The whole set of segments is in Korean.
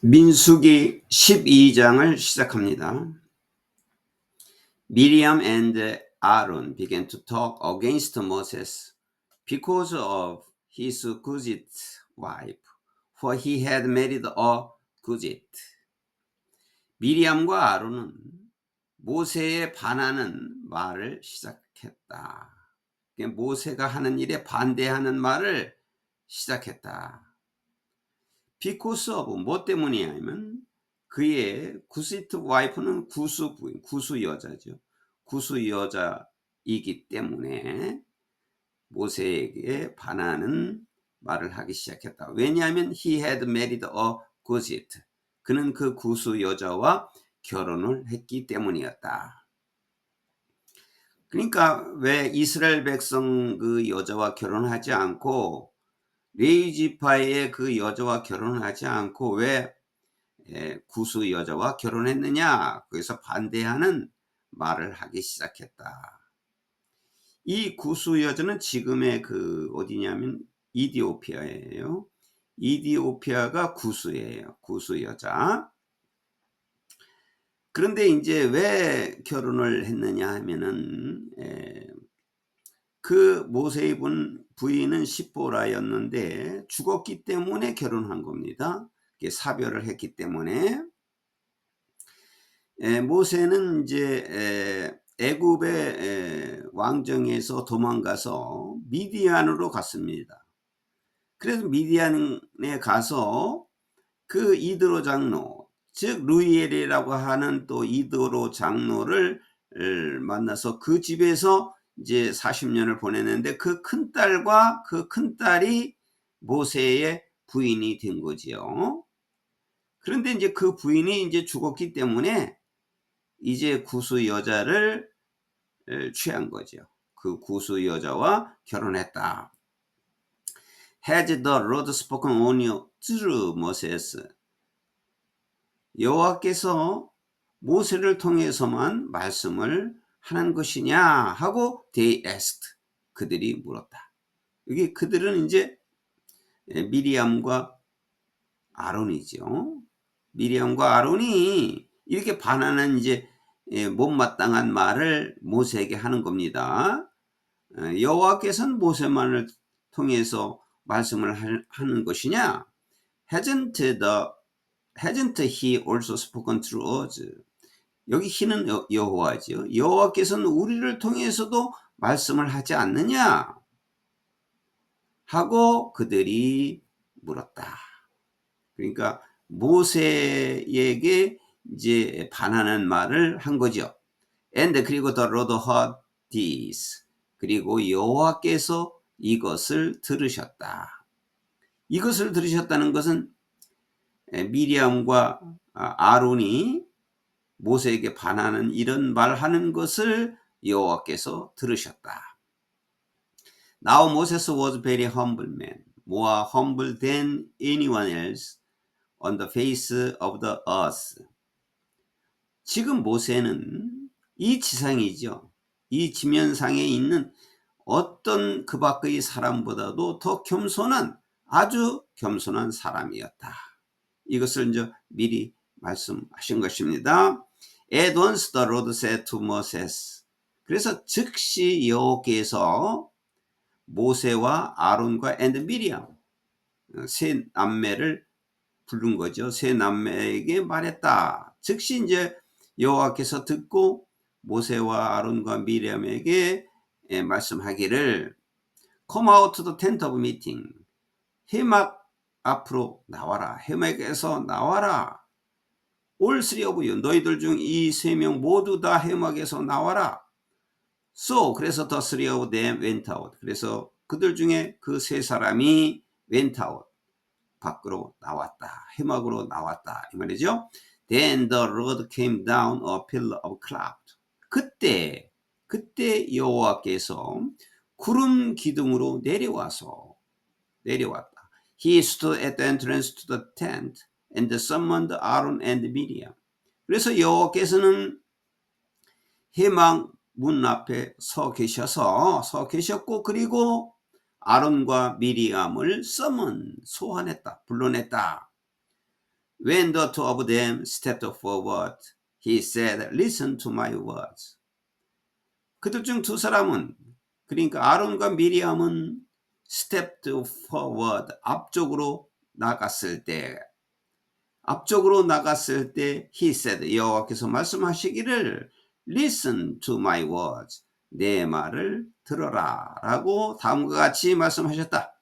민수기 12장을 시작합니다. Miriam and Aaron began to talk against Moses because of his Cushite wife, for he had married a Cushite. 미리암과 아론은 모세에 반하는 말을 시작했다. 모세가 하는 일에 반대하는 말을 시작했다. Because of 뭐 때문이냐면 그의 구시트 와이프는 구수 부인, 구수 여자죠. 구수 여자이기 때문에 모세에게 반하는 말을 하기 시작했다. 왜냐하면 he had married a Cushite. 그는 그 구수 여자와 결혼을 했기 때문이었다. 그러니까 왜 이스라엘 백성 그 여자와 결혼하지 않고 레위 지파의 그 여자와 결혼하지 않고 왜 구수 여자와 결혼했느냐? 그래서 반대하는 말을 하기 시작했다. 이 구수 여자는 지금의 그 어디냐면 이디오피아예요. 이디오피아가 구수예요. 구수 여자. 그런데 이제 왜 결혼을 했느냐 하면은 그 모세의 부인은 시보라였는데 죽었기 때문에 결혼한 겁니다. 사별을 했기 때문에. 모세는 이제 애굽의 왕정에서 도망가서 미디안으로 갔습니다. 그래서 미디안에 가서 그 이드로 장로, 즉 루이엘이라고 하는 또 이드로 장로를 만나서 그 집에서 이제 40년을 보냈는데 그 큰딸과 그 큰딸이 모세의 부인이 된 거지요. 그런데 이제 그 부인이 이제 죽었기 때문에 이제 구수 여자를 취한 거죠. 그 구수 여자와 결혼했다. Has the Lord spoken only through Moses? 여호와께서 모세를 통해서만 말씀을 하는 것이냐 하고 they asked. 그들이 물었다. 여기 그들은 이제 미리암과 아론이죠. 미리암과 아론이 이렇게 반하는 이제 못마땅한 말을 모세에게 하는 겁니다. 여호와께서는 모세만을 통해서 말씀을 하는 것이냐? Hasn't he also spoken through us? 여기 he는 여호와죠. 여호와께서는 우리를 통해서도 말씀을 하지 않느냐? 하고 그들이 물었다. 그러니까 모세에게 이제 반하는 말을 한 거죠. And 그리고 the Lord heard this. 그리고 여호와께서 이것을 들으셨다. 이것을 들으셨다는 것은 미리암과 아론이 모세에게 반하는 이런 말하는 것을 여호와께서 들으셨다. Now Moses was very humble man, more humble than anyone else on the face of the earth. 지금 모세는 이 지상이죠. 이 지면상에 있는 어떤 그 밖의 사람보다도 더 겸손한, 아주 겸손한 사람이었다. 이것을 이제 미리 말씀하신 것입니다. At once the Lord said to Moses. 그래서 즉시 여호와께서 모세와 아론과 and 미리암 세 남매를 부른 거죠. 세 남매에게 말했다. 즉시 이제 여호와께서 듣고 모세와 아론과 미리암에게 말씀하기를 Come out to the tent of meeting. 회막 앞으로 나와라. 회막에서 나와라. All three of you. 너희들 중 이 세 명 모두 다 회막에서 나와라. So 그래서 the three of them went out. 그래서 그들 중에 그 세 사람이 went out. 밖으로 나왔다. 회막으로 나왔다. 이 말이죠. Then the Lord came down a pillar of cloud. 그때 여호와께서 구름 기둥으로 내려왔다. He stood at the entrance to the tent and summoned Aaron and Miriam. 그래서 여호와께서는 회막 문 앞에 서 계셨고 그리고 아론과 미리암을 소환했다. 불러냈다. When the two of them stepped forward, he said, Listen to my words. 그들 중 두 사람은, 그러니까 아론과 미리암은 stepped forward, 앞쪽으로 나갔을 때 he said, 여호와께서 말씀하시기를 listen to my words, 내 말을 들어라 라고 다음과 같이 말씀하셨다.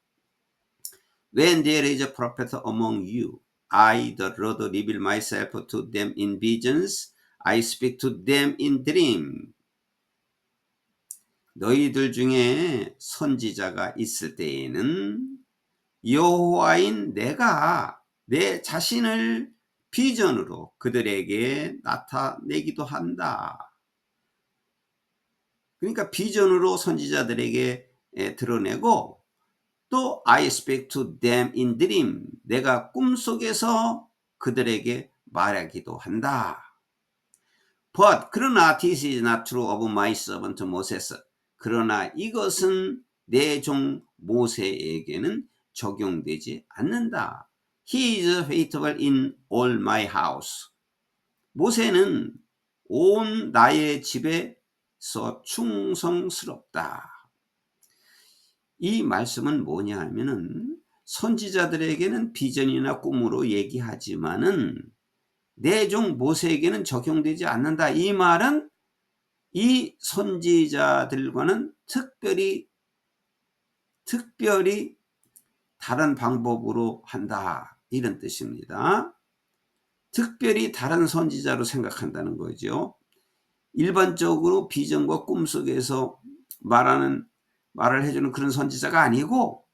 When there is a prophet among you, I the Lord reveal myself to them in visions, I speak to them in dream. 너희들 중에 선지자가 있을 때에는 여호와인 내가 내 자신을 비전으로 그들에게 나타내기도 한다. 그러니까 비전으로 선지자들에게 드러내고 또 I speak to them in dream. 내가 꿈속에서 그들에게 말하기도 한다. But 그러나 this is not true of my servant Moses. 그러나 이것은 내 종 모세에게는 적용되지 않는다. He is faithful in all my house. 모세는 온 나의 집에서 충성스럽다. 이 말씀은 뭐냐 하면은 선지자들에게는 비전이나 꿈으로 얘기하지만은 내 종 모세에게는 적용되지 않는다. 이 말은 이 선지자들과는 특별히 다른 방법으로 한다. 이런 뜻입니다. 특별히 다른 선지자로 생각한다는 거죠. 일반적으로 비전과 꿈속에서 말을 해주는 그런 선지자가 아니고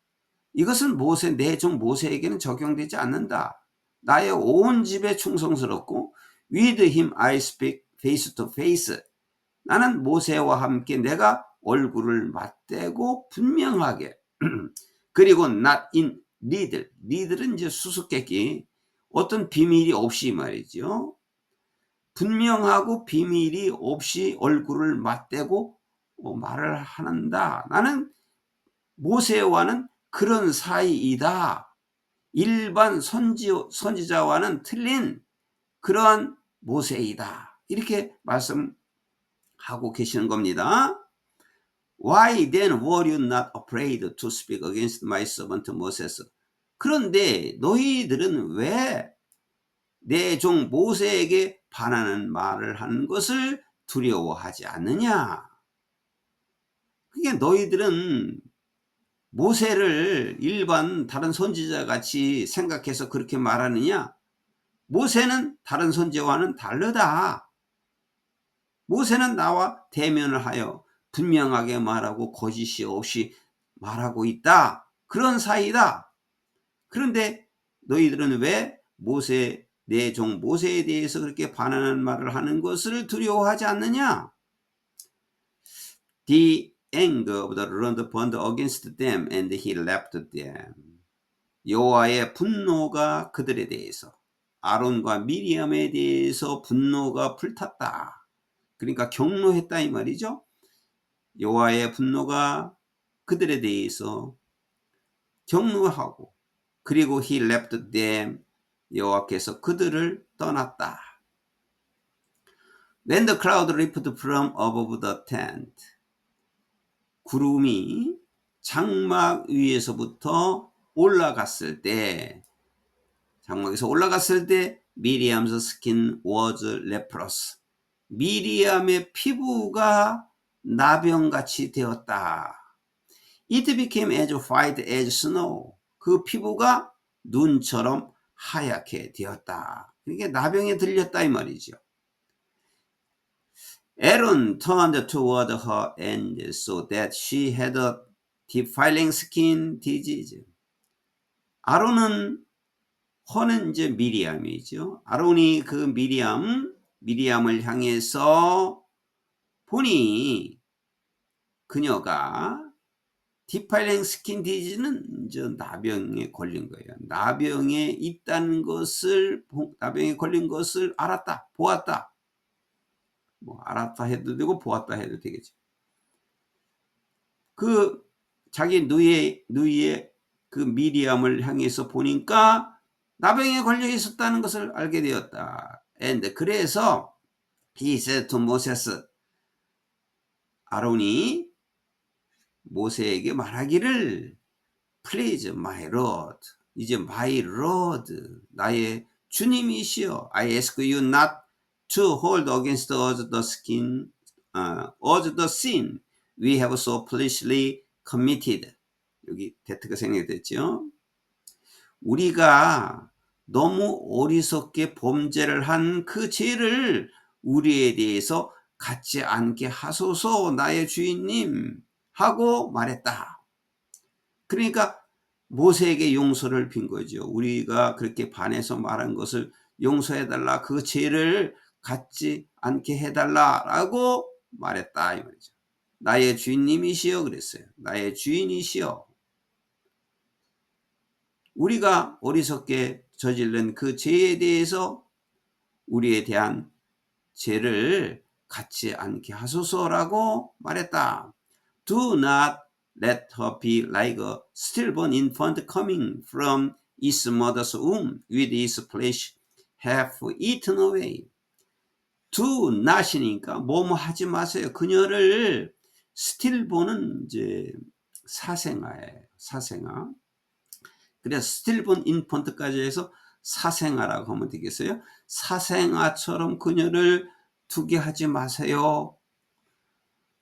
이것은 내 종 모세에게는 적용되지 않는다. 나의 온 집에 충성스럽고 with him I speak face to face. 나는 모세와 함께 내가 얼굴을 맞대고 분명하게 그리고 not in riddle은 이제 수수께끼 어떤 비밀이 없이 말이죠. 분명하고 비밀이 없이 얼굴을 맞대고 말을 한다. 나는 모세와는 그런 사이이다. 일반 선지자와는 틀린 그러한 모세이다. 이렇게 말씀하고 계시는 겁니다. Why then were you not afraid to speak against my servant Moses? 그런데 너희들은 왜 내 종 모세에게 반하는 말을 하는 것을 두려워하지 않느냐? 그게 너희들은 모세를 일반 다른 선지자 같이 생각해서 그렇게 말하느냐? 모세는 다른 선지자와는 다르다. 모세는 나와 대면을 하여 분명하게 말하고 거짓이 없이 말하고 있다. 그런 사이다. 그런데 너희들은 왜 내 종 모세에 대해서 그렇게 반하는 말을 하는 것을 두려워하지 않느냐? The anger of the Lord burned against them and he left them. 여호와의 분노가 그들에 대해서 아론과 미리암에 대해서 분노가 불탔다. 그러니까 경노했다 이 말이죠. 여호와의 분노가 그들에 대해서 경노하고 그리고 he left them. 여호와께서 그들을 떠났다. When the cloud lifted from above the tent. 구름이 장막 위에서부터 올라갔을 때 장막에서 올라갔을 때 Miriam's skin was leprous. 미리암의 피부가 나병같이 되었다. It became as white as snow. 그 피부가 눈처럼 하얗게 되었다. 이게 나병에 들렸다 이 말이죠. Aaron turned toward her and saw that she had a defiling skin disease. 아론은 허는 이제 미리암이죠. 아론이 그 미리암을 향해서 보니 그녀가 디파일링 스킨 디지는 이제 나병에 걸린 거예요. 나병에 걸린 것을 보았다. 뭐 알았다 해도 되고 보았다 해도 되겠죠. 자기 누이의 그 미리암을 향해서 보니까 나병에 걸려 있었다는 것을 알게 되었다. And 그래서 he said to Moses, 아론이 모세에게 말하기를 Please my Lord, 이제 my Lord, 나의 주님이시여, I ask you not to hold against us the sin we have so foolishly committed. 여기 대트가 생략이 됐죠. 우리가 너무 어리석게 범죄를 한 그 죄를 우리에 대해서 갖지 않게 하소서 나의 주인님 하고 말했다. 그러니까 모세에게 용서를 빈 거죠. 우리가 그렇게 반해서 말한 것을 용서해달라, 그 죄를 갖지 않게 해달라라고 말했다 이 말이죠. 나의 주인님이시여 그랬어요. 나의 주인이시여. 우리가 어리석게 저지른 그 죄에 대해서 우리에 대한 죄를 갖지 않게 하소서라고 말했다. Do not let her be like a stillborn infant coming from its mother's womb with its flesh half eaten away. Do not이니까 뭐뭐 하지 마세요. 그녀를 stillborn은 이제 사생아예요. 사생아. 그래서 stillborn infant까지 해서 사생아라고 하면 되겠어요. 사생아처럼 그녀를 두게 하지 마세요.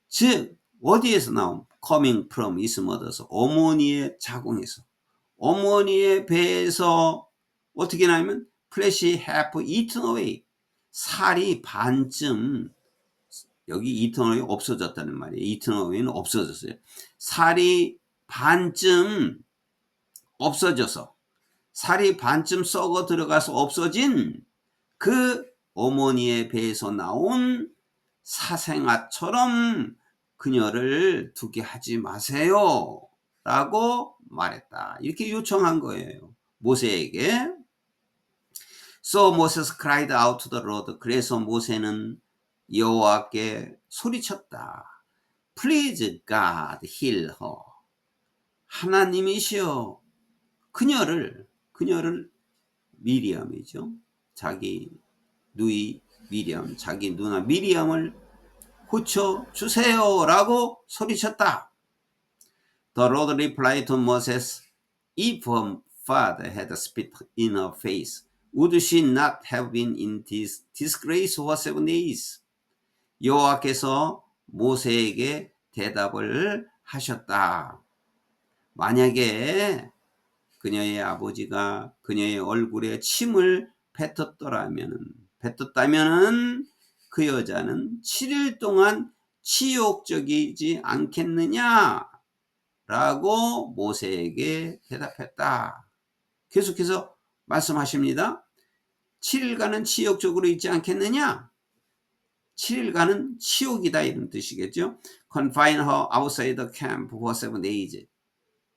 즉 어디에서 나온 coming from his mother's, 어머니의 자궁에서, 어머니의 배에서 어떻게 나오면 flesh half eaten away, 살이 반쯤, 여기 eaten away 없어졌다는 말이에요. eaten away는 없어졌어요. 살이 반쯤 없어져서, 살이 반쯤 썩어 들어가서 없어진 그 어머니의 배에서 나온 사생아처럼 그녀를 두게 하지 마세요 라고 말했다. 이렇게 요청한 거예요, 모세에게. So Moses cried out to the Lord. 그래서 모세는 여호와께 소리쳤다. Please God heal her. 하나님이시여 그녀를 미리암이죠. 자기 누이 미리암, 자기 누나 미리암을 고쳐주세요 라고 소리쳤다. The Lord replied to Moses, If her father had spit in her face, would she not have been in this disgrace for 7 days? 여호와께서 모세에게 대답을 하셨다. 만약에 그녀의 아버지가 그녀의 얼굴에 침을 뱉었다면은 그 여자는 7일 동안 치욕적이지 않겠느냐? 라고 모세에게 대답했다. 계속해서 말씀하십니다. 7일간은 치욕적으로 있지 않겠느냐? 7일간은 치욕이다 이런 뜻이겠죠. Confine her outside the camp for 7 days.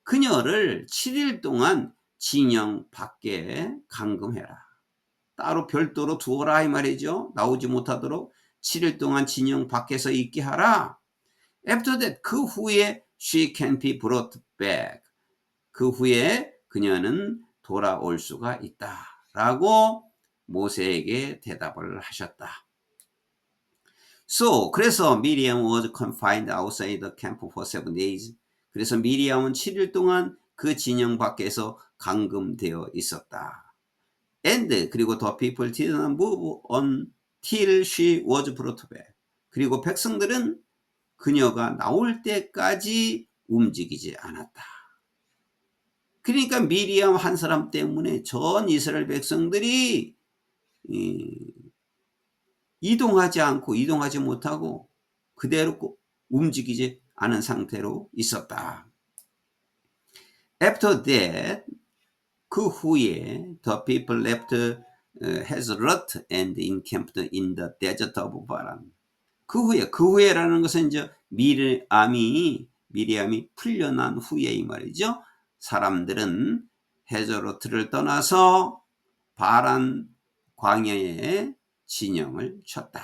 그녀를 7일 동안 진영 밖에 감금해라. 따로 별도로 두어라 이 말이죠. 나오지 못하도록 7일 동안 진영 밖에서 있게 하라. After that, 그 후에 she can be brought back. 그 후에 그녀는 돌아올 수가 있다. 라고 모세에게 대답을 하셨다. So, 그래서 Miriam was confined outside the camp for 7 days. 그래서 미리암은 7일 동안 그 진영 밖에서 감금되어 있었다. And 그리고 the people did not move until she was brought back. 그리고 백성들은 그녀가 나올 때까지 움직이지 않았다. 그러니까 미리암 한 사람 때문에 전 이스라엘 백성들이 이동하지 못하고 그대로 움직이지 않은 상태로 있었다. After that, 그 후에 the people left Hazeroth and encamped in the desert of Paran. 그 후에라는 것은 이제 미리암이 풀려난 후에 이 말이죠. 사람들은 헤저로트를 떠나서 바란 광야에 진영을 쳤다.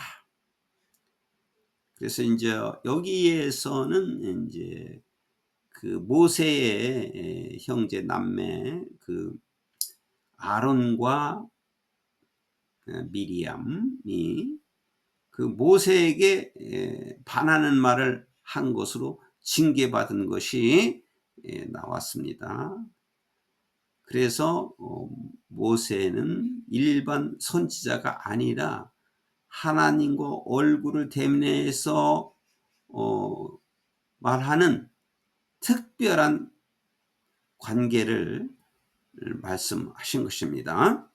그래서 이제 여기에서는 이제 그 모세의 형제 남매 그 아론과 미리암이 그 모세에게 반하는 말을 한 것으로 징계받은 것이 나왔습니다. 그래서 모세는 일반 선지자가 아니라 하나님과 얼굴을 대면해서 말하는 특별한 관계를 말씀하신 것입니다.